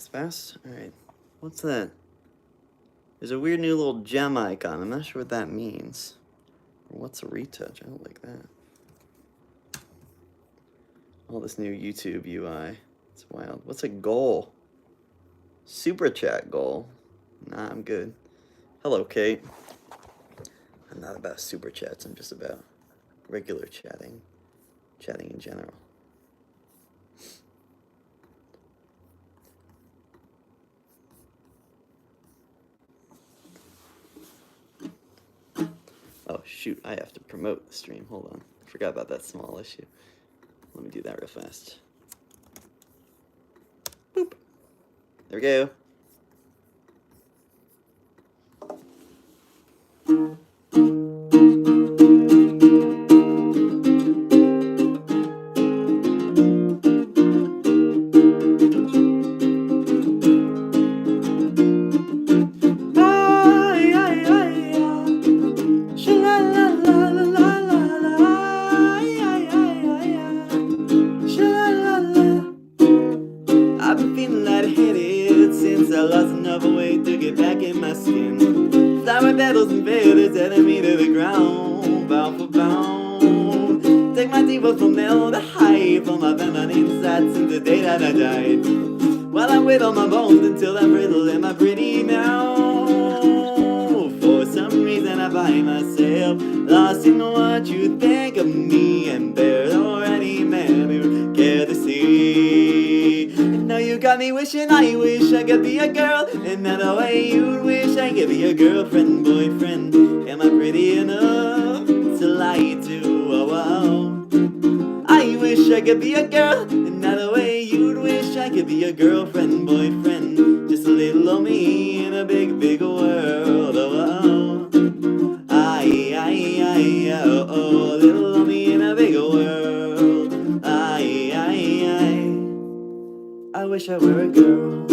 was fast. Alright. What's that? There's a weird new little gem icon. I'm not sure what that means. What's a retouch? I don't like that. All this new YouTube UI. It's wild. What's a goal? Super chat goal. Nah, I'm good. Hello, Kate. I'm not about super chats. I'm just about regular chatting. Chatting in general. Oh, shoot. I have to promote the stream. Hold on. I forgot about that small issue. Let me do that real fast. Boop. There we go. I've been feeling lightheaded since I lost enough weight to get back in my skin. Flower petals and feathers telling me to the ground, bound for bound. Take my deep from melt the high from my feminine side since the day that I died. While I wait on my bones until I'm brittle, am I pretty now? For some reason I find myself lost in what you think of me, and there's already men who care to see. And now you got me wishing I wish I could be a girl, and not the way you'd wish I could be a girlfriend, boyfriend. Am I pretty enough to lie to? Oh, oh. I wish I could be a girl, and not the way you'd wish I could be a girlfriend, boyfriend. Just a little old me in a big, big world. Oh, oh. Oh, oh, little old me in a big world. I wish I were a girl.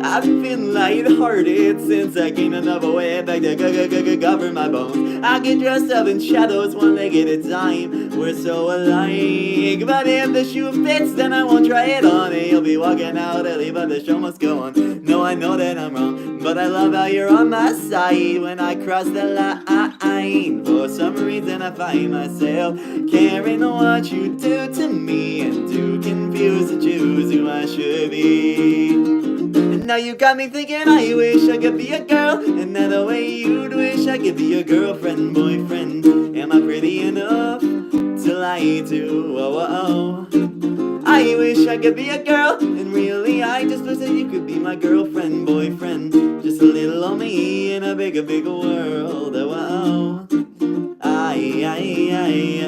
I've been feeling lighthearted since I gained enough weight back to cover my bones. I get dressed up in shadows one leg at a time. We're so alike, but if the shoe fits, then I won't try it on. And you'll be walking out early, but the show must go on. No, I know that I'm wrong, but I love how you're on my side when I cross the line. For some reason I find myself caring what you do to me, and too confused to choose who I should be. And now you got me thinking I wish I could be a girl, and not the way you'd wish I could be a girlfriend, boyfriend. Am I pretty enough to lie to? Oh, oh, oh. I wish I could be a girl, and really I just wish that you could be my girlfriend, boyfriend. Just a little on me in a bigger, bigger world. Oh, oh, oh.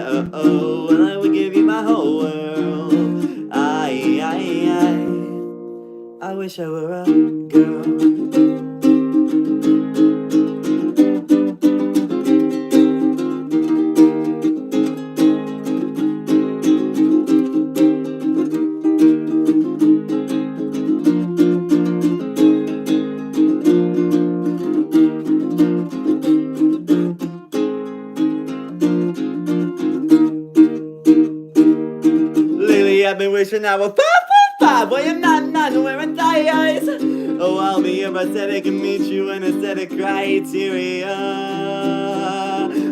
Oh, oh. Well, I would give you my whole world. I wish I were a girl. Lately I've been wishing I was 5'5", boy I'm not wearing thighs. Oh, I'll be empathetic and meet you in aesthetic criteria.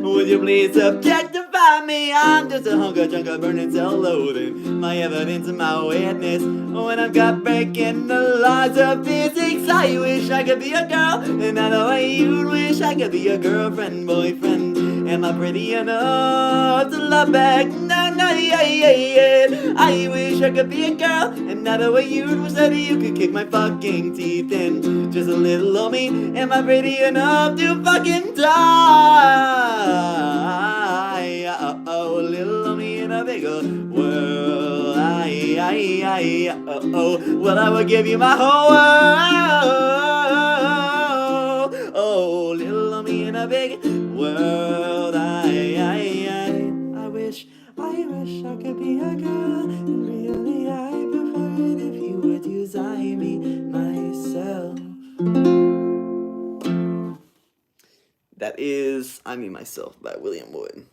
Would you please objectify me? I'm just a hunk of junk of burning self-loathing. My evidence and my witness when I've got breaking the laws of physics. I wish I could be a girl, and not the way you'd wish I could be a girlfriend, boyfriend. Am I pretty enough to love back? No, yeah. I wish I could be a girl, and not the way you'd wish that you could kick my fucking teeth in. Just a little old me. Am I pretty enough to fucking die? Oh, little old me in a bigger world. Well, I will give you my whole world. Oh, little old me in a big world. I wish I could be a girl, and really I prefer it if you would use I, me, myself. That is I Me Myself by William Wood.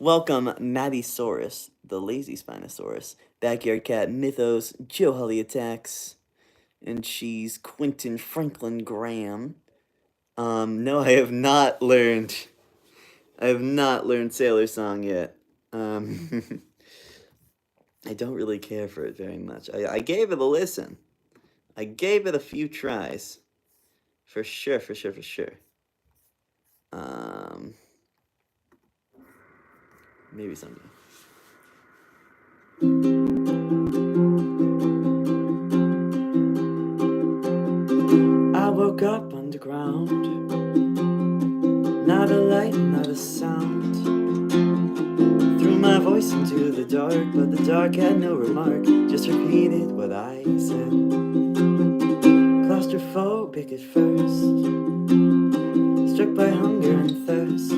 Welcome, Mattysaurus, the lazy Spinosaurus, Backyard Cat Mythos, Joe Holly Attacks, and she's Quentin Franklin Graham. No, I have not learned Sailor Song yet. I don't really care for it very much. I gave it a listen. I gave it a few tries. For sure. Maybe someday. I woke up underground. Not a light, not a sound. Threw my voice into the dark, but the dark had no remark. Just repeated what I said. Claustrophobic at first, struck by hunger and thirst.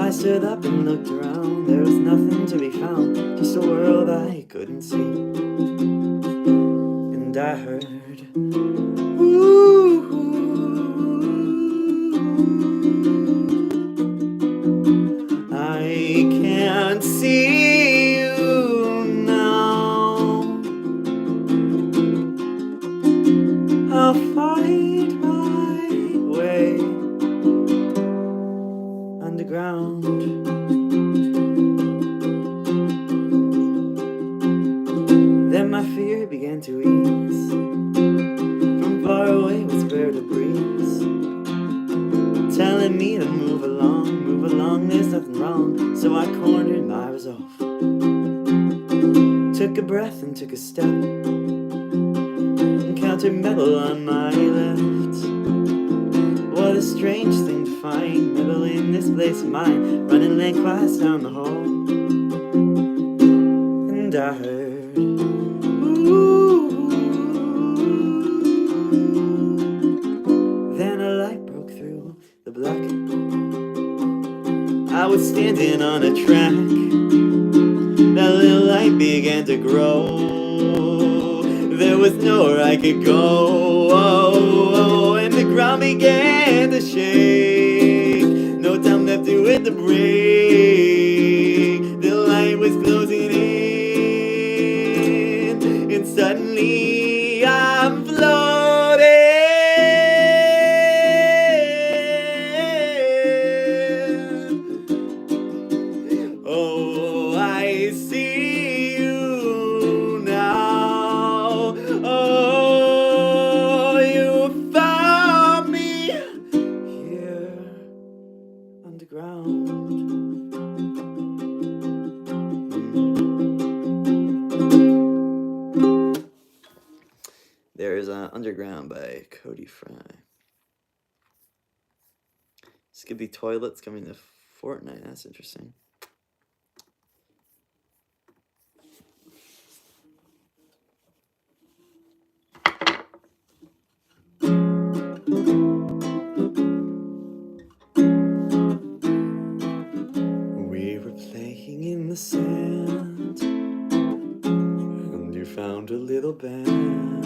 I stood up and looked around. There was nothing to be found, just a world I couldn't see. And I heard, ooh, I can't see you now. I'll fight my way underground. Then my fear began to ease. From far away whispered a breeze, telling me to move along, there's nothing wrong. So I cornered my resolve, took a breath and took a step, encountered metal on my left. What a strange thing to find, metal in this place of mine, running lengthwise down the hall. And I heard, ooh. Then a light broke through the black. I was standing on a track. That little light began to grow. There was nowhere I could go, and the ground began to shake. No time left to hit the brake. The light was closing in, and suddenly I'm floating. Oh, I see you now. Oh, you found me here underground. There is Underground by Cody Fry. Skippy Toilets coming to Fortnite. That's interesting. We were playing in the sand, and you found a little band.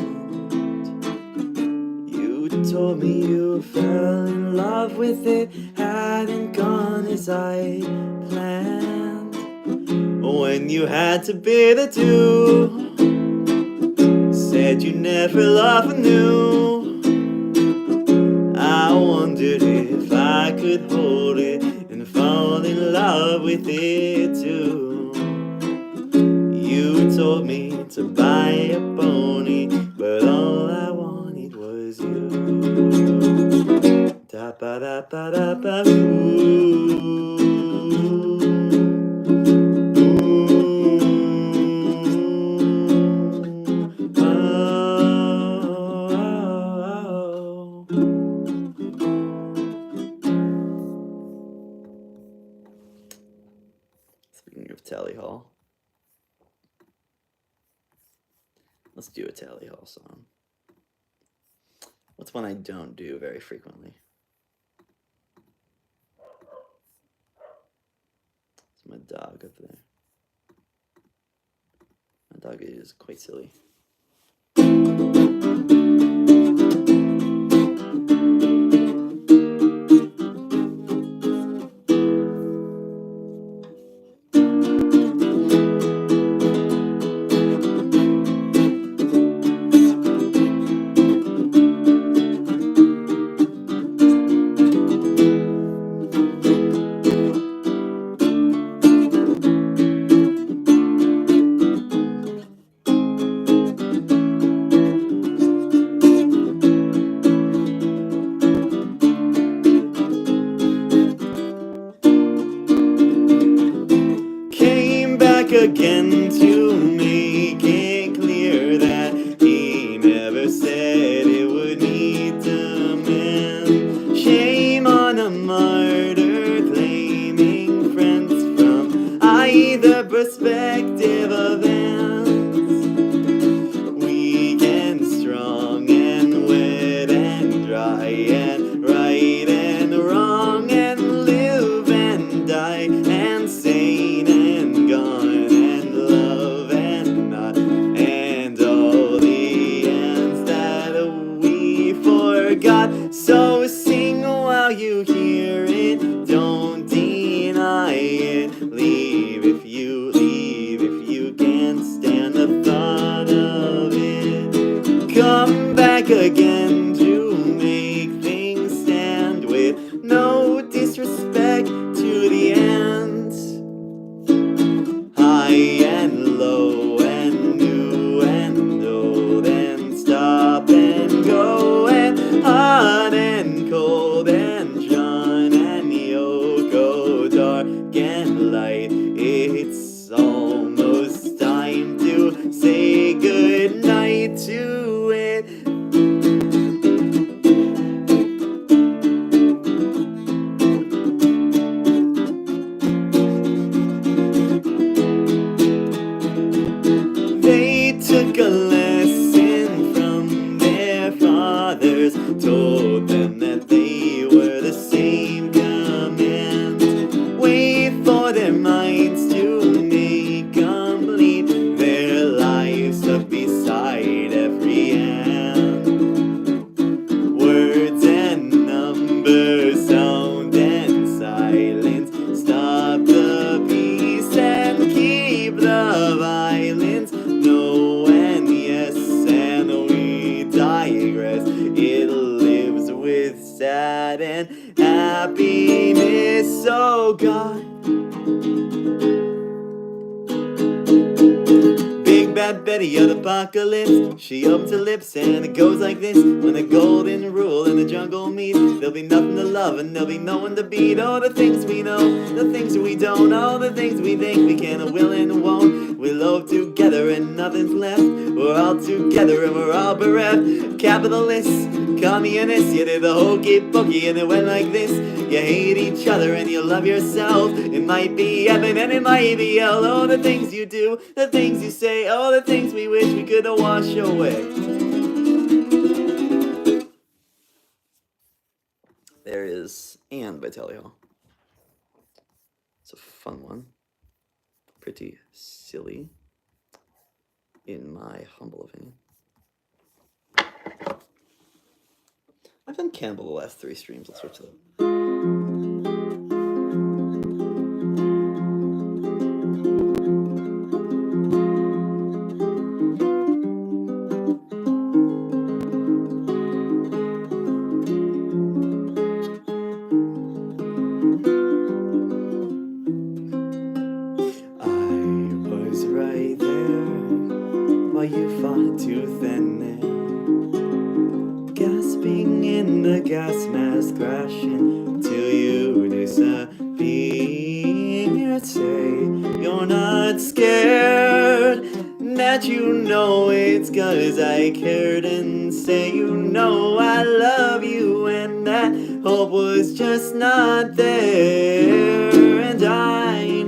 You told me you fell in love with it, hadn't gone as I planned. When you had to bid adieu, said you never loved anew. I wondered if I could hold it and fall in love with it too. You told me to buy a pony, but all I wanted was you. Da ba da ba da ba ooh. Speaking of Tally Hall, let's do a Tally Hall song. What's one I don't do very frequently? It's my dog up there. My dog is quite silly. again to make things stand with no disrespect to the end. High and low and new and old and stop and go and hot and cold and John and Yoko, dark and light. It's almost time to say goodnight to it. They took a lesson from their fathers, told them that they were the same command. Wait for their minds to make complete, their lives up beside every hand. Words and numbers, sound and silence, stop the peace and keep the violence. No and yes and we digress. It lives with sad and happiness. Oh God, Big Bad Betty of the apocalypse, she opens her lips and it goes like this. When the golden rule and the jungle meet, there'll be nothing to love and there'll be no one to beat. All the things we know, the things we don't, all the things we think we can and will and won't. We love together and nothing's left. We're all together and we're all bereft. Capitalists, communists, you did the hokey pokey and it went like this. You hate each other and you love yourself. It might be heaven and it might be hell. All the things you do, the things you say, all the things we wish we could wash away. There is And by Tally Hall. It's a fun one. Pretty silly, in my humble opinion. I've done Canville the last 3 streams. I'll switch to them. Right there, while you fought tooth and nail, gasping in the gas mask, crashing till you disappear. Say you're not scared, that you know it's 'cause I cared, and say you know I love you and that hope was just not there. And I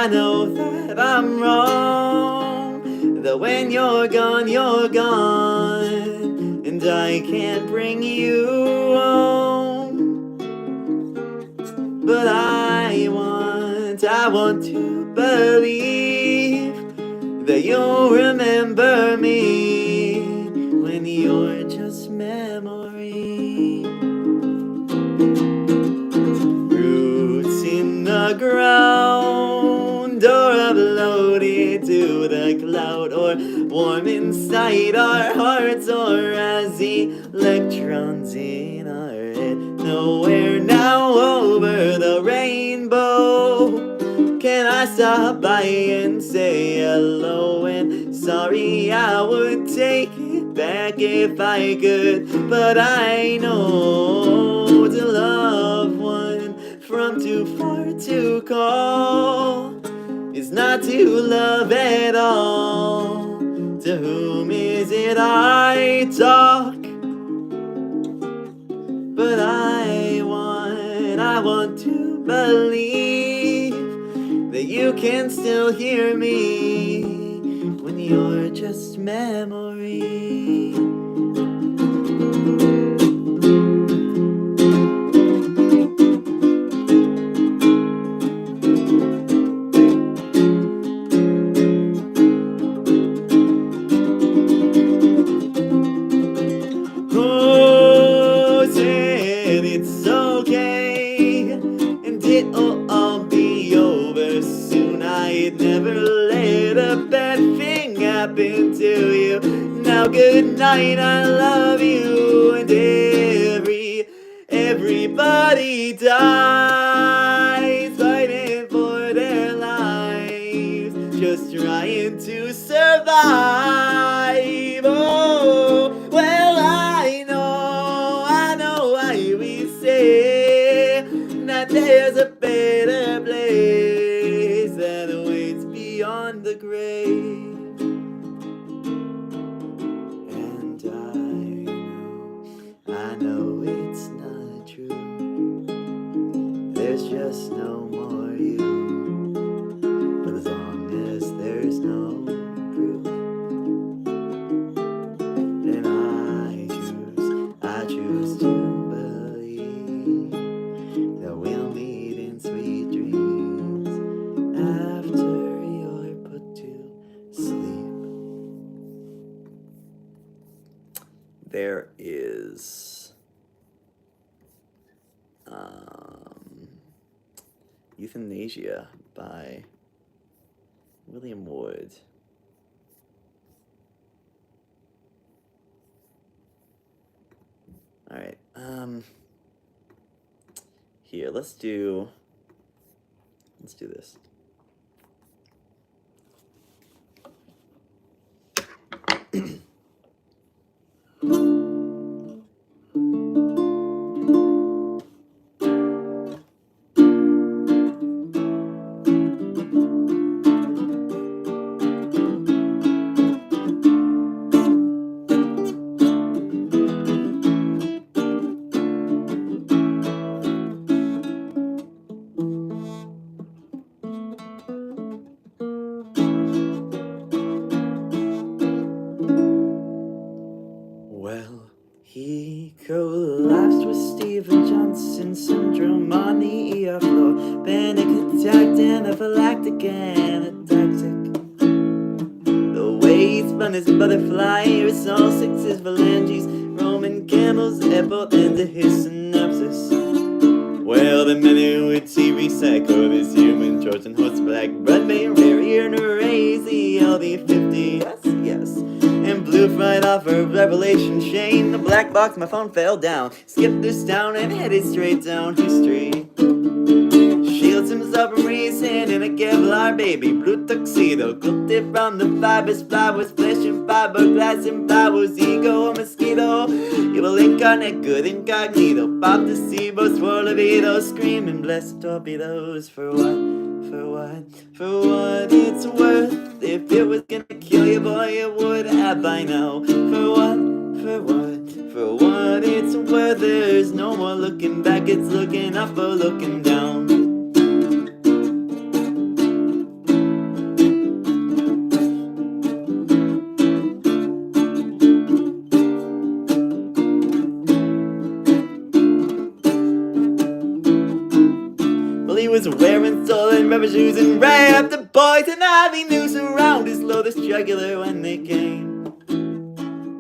know that I'm wrong, that when you're gone, and I can't bring you home. But I want to believe that you'll remember me when you're just memory. Roots in the ground, or uploaded to the cloud, or warm inside our hearts, or as electrons in our head. Nowhere now over the rainbow can I stop by and say hello and sorry. I would take it back if I could, but I know to love one from too far to call is not to love at all. To whom is it I talk? But I want to believe that you can still hear me when you're just memory. Oh, said it's okay, and it'll all be over soon. I'd never let a bad thing happen to you. Now now good night, I love you. And everybody dies fighting for their lives, just trying to survive. Oh, well, I know why we say that there's a better place that awaits beyond the grave. And I know it's not true. There's just no more you. But as long as there's no proof, then I choose to believe that we'll meet in sweet dreams after you're put to sleep. There is Euthanasia by William Wood. All right. Here, let's do this. Well, he collapsed with Stephen Johnson syndrome on the ER floor. Panic attack, anaphylactic, anatactic. The way he spun his butterfly, aerosol sixes, phalanges, Roman candles at both ends of his synopsis. Well, the minute which he recycled his human Trojan horse, black blood vein, barrier, and erase the LD50, yes. And blew right off her revelation chain. The black box, my phone fell down. Skipped this town and headed straight down history. Shields himself from reason in a Kevlar baby blue tuxedo, quilted from the fibers, flowers, flesh and fiberglass and flowers, ego, a mosquito, evil incarnate, good incognito, pop the SIBO, swirl of Vito, screaming blessed torpedoes. For what? For what it's worth. If it was gonna kill you, boy, it would have by now. For what it's worth. There's no more looking back, it's looking up or looking down. He was wearing stolen rubber shoes and wrapped the poison ivy noose around his lotus jugular when they came.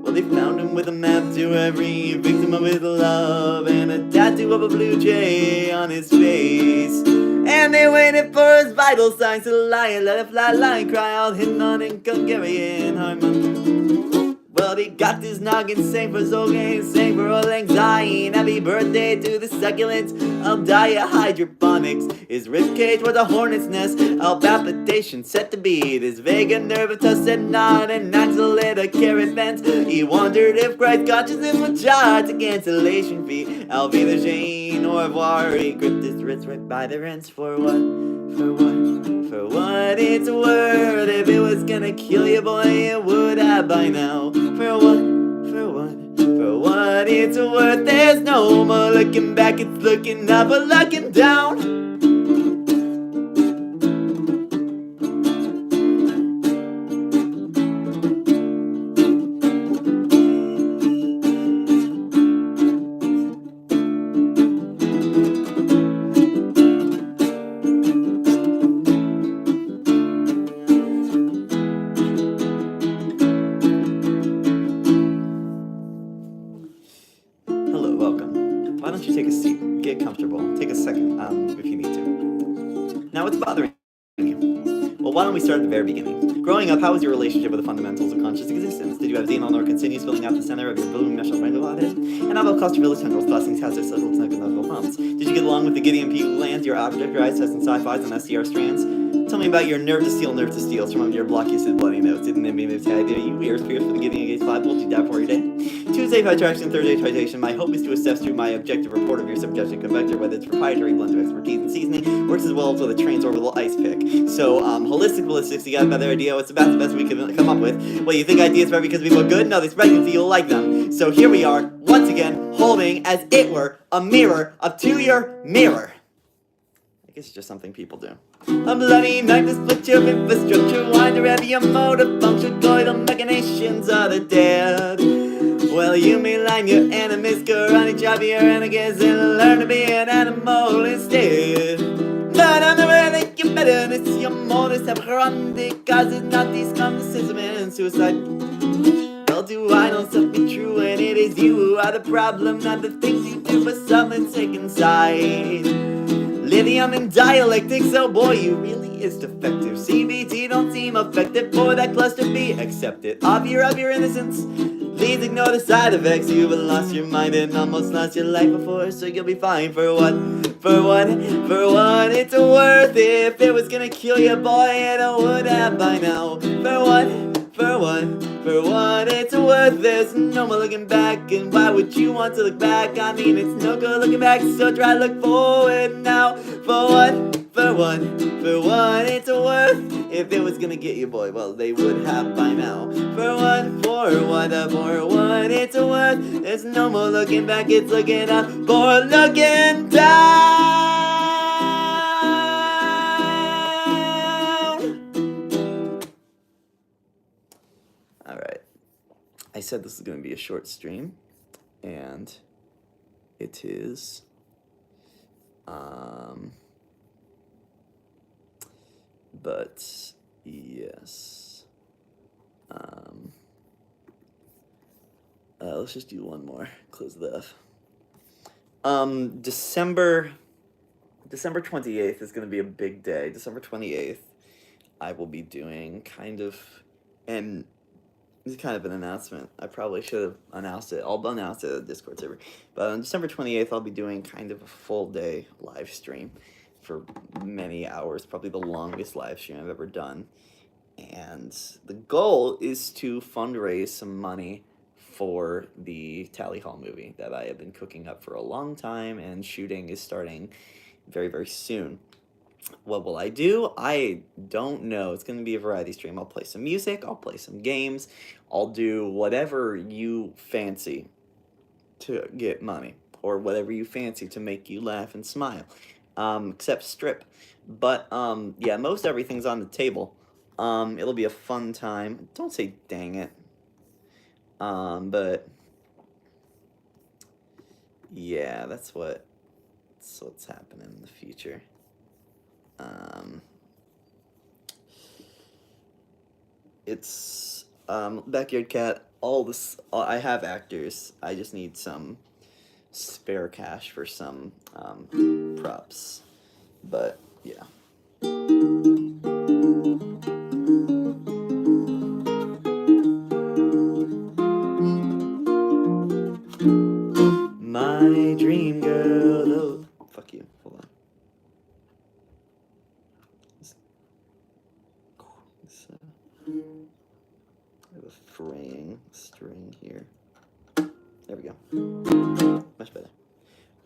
Well, they found him with a map to every victim of his love and a tattoo of a blue jay on his face. And they waited for his vital signs to lie and let it fly, lie, cry out, hidden on in Hungarian harmony. Well, he got his noggin, sang for Zolgan, sang for all anxiety. And happy birthday to the succulents, I'll die of hydroponics. His ribcage was a hornet's nest, all palpitation set to beat. His vagus nerve said not, and axillate a carrot fence. He wondered if Christ consciousness would charge a cancellation fee. Alvida Jane or revoir, he gripped his wrist right by the rents. For what it's worth. If it was gonna kill you, boy, it would have by now. For what it's worth. There's no more looking back, it's looking up or looking down. Why don't you take a seat, get comfortable, take a second if you need to. Now, what's bothering you? Well, why don't we start at the very beginning? Growing up, how was your relationship with the fundamentals of conscious existence? Did you have Xenon or continues filling out the center of your balloon mesh brain of head? And how about cluster village tendrils, blessings, hazards, circles, knuckle thumbs? Did you get along with the Gideon P. Lands, your object, your eyes, tests, and sci-fis on SDR strands? Tell me about your nerve to steals from your block you said bloody notes. Didn't it mean to idea you ears pierced for the Gideon Gates 5 volts you die for your day? Tuesday titration, Thursday titration. My hope is to assess through my objective report of your subjective convector whether its proprietary blend of expertise and seasoning works as well as with a transorbital ice pick. So, holistic ballistics, you got a better idea what's the best we can come up with. Well, you think ideas spread because we look good? No, they spread because you like them. So here we are, once again, holding, as it were, a mirror up to your mirror. I guess it's just something people do. A bloody knife to split your infrastructure, wind to rev your motor function, coital machinations are the dead. Well, you may line your enemies, karate chop your enemies, and learn to be an animal instead. But on the way that you better, it's your modus operandi, cause it's not these skepticism and suicide. Well, do I know something true, and it is you who are the problem, not the things you do, but something sick inside. Lithium and dialectics, oh boy, you really is defective. CBT don't seem effective for that cluster B. Accept it. Of your innocence. Please ignore the side effects. You've lost your mind and almost lost your life before, so you'll be fine for what? For what it's worth. If it was gonna kill you, boy, it would have by now. For what it's worth. There's no more looking back, and why would you want to look back? I mean, it's no good looking back, so try to look forward now. For what it's worth. If it was gonna get you, boy, well, they would have by now. For what it's worth. There's no more looking back, it's looking up or looking down. Alright, I said this is going to be a short stream, and it is. But yes. Let's just do one more. Close the F. December 28th is going to be a big day. December 28th, I will be doing kind of, and it's kind of an announcement. I probably should have announced it. I'll announce it at the Discord server. But on December 28th, I'll be doing kind of a full day live stream for many hours, probably the longest live stream I've ever done. And the goal is to fundraise some money for the Tally Hall movie that I have been cooking up for a long time, and shooting is starting very, very soon. What will I do? I don't know. It's going to be a variety stream. I'll play some music, I'll play some games, I'll do whatever you fancy to get money, or whatever you fancy to make you laugh and smile, except strip. But, yeah, most everything's on the table. It'll be a fun time. Don't say dang it. But, yeah, that's what's happening in the future. It's Backyard Cat. All this, I have actors. I just need some spare cash for some props. But yeah. My dream girl. Oh, fuck you. Hold on. I have a fraying string here. There we go. Much better.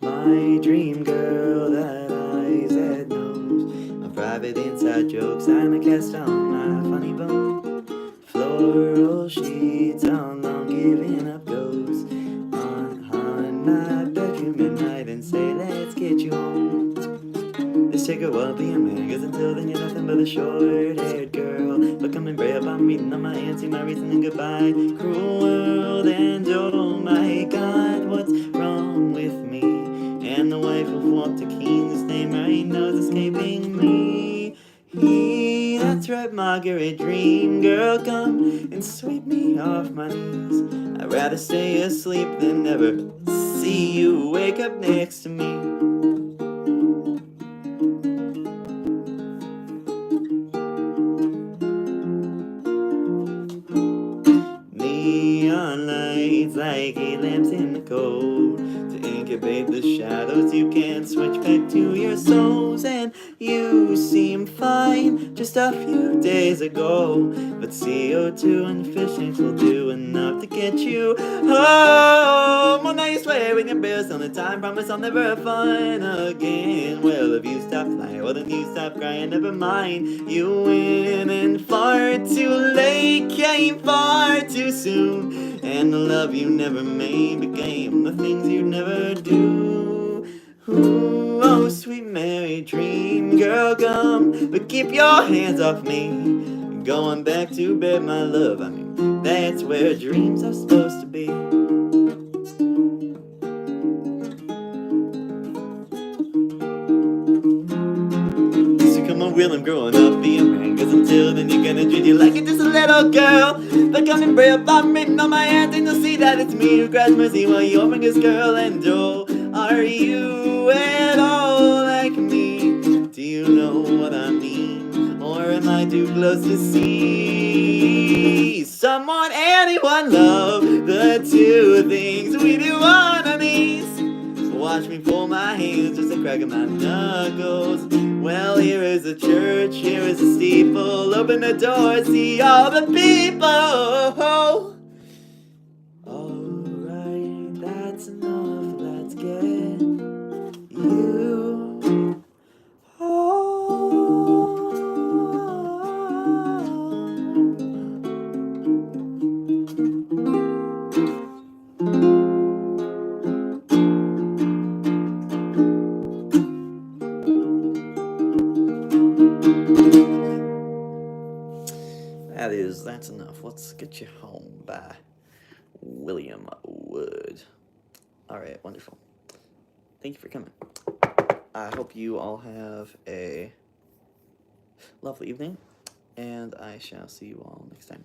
My dream girl, that eyes that knows my private inside jokes, and I cast on my funny bone. Floral sheets on long giving up goes on my bedroom at night and say, let's get you home. This take a while being man, cause until then you're nothing but a short-haired girl. But come and pray up, I'm reading on my auntie, my reason and goodbye. Cruel world, and oh my God, what's wrong with me? And the wife of Walter Keen's name right now is escaping me. That's right, Margaret, dream girl, come and sweep me off my knees. I'd rather stay asleep than never see you wake up next to me. lights like heat lamps in the cold. To incubate the shadows, you can switch back to your souls. And you seem fine just a few days ago, but CO2 and fish tanks will do enough to get you home. Well, now you swear in your bills on the time promise I'll never find again. Well, if you stop lying, well then you stop crying, never mind. You win, and far too late came far too soon, and the love you never made became the things you never do. Ooh, oh, sweet Mary, dream girl, come, but keep your hands off me. Going back to bed, my love, I mean, that's where dreams are supposed to be. So come on, Will, I'm growing up, be a man, cause until then you're gonna treat you like you're just a little girl. But come and pray about written on my hand, and you'll see that it's me who cries mercy while you're youngest girl. And oh, are you at all like me? Do you know what I mean? Or am I too close to see? Someone, anyone, love, the two things we do on our knees. Watch me pull my hands, just a crack of my knuckles. Well, here is a church, here is a steeple. Open the door, see all the people. Alright, that's enough, let's get you That's enough. Let's Get You Home by William Wood. Alright, wonderful. Thank you for coming. I hope you all have a lovely evening, and I shall see you all next time.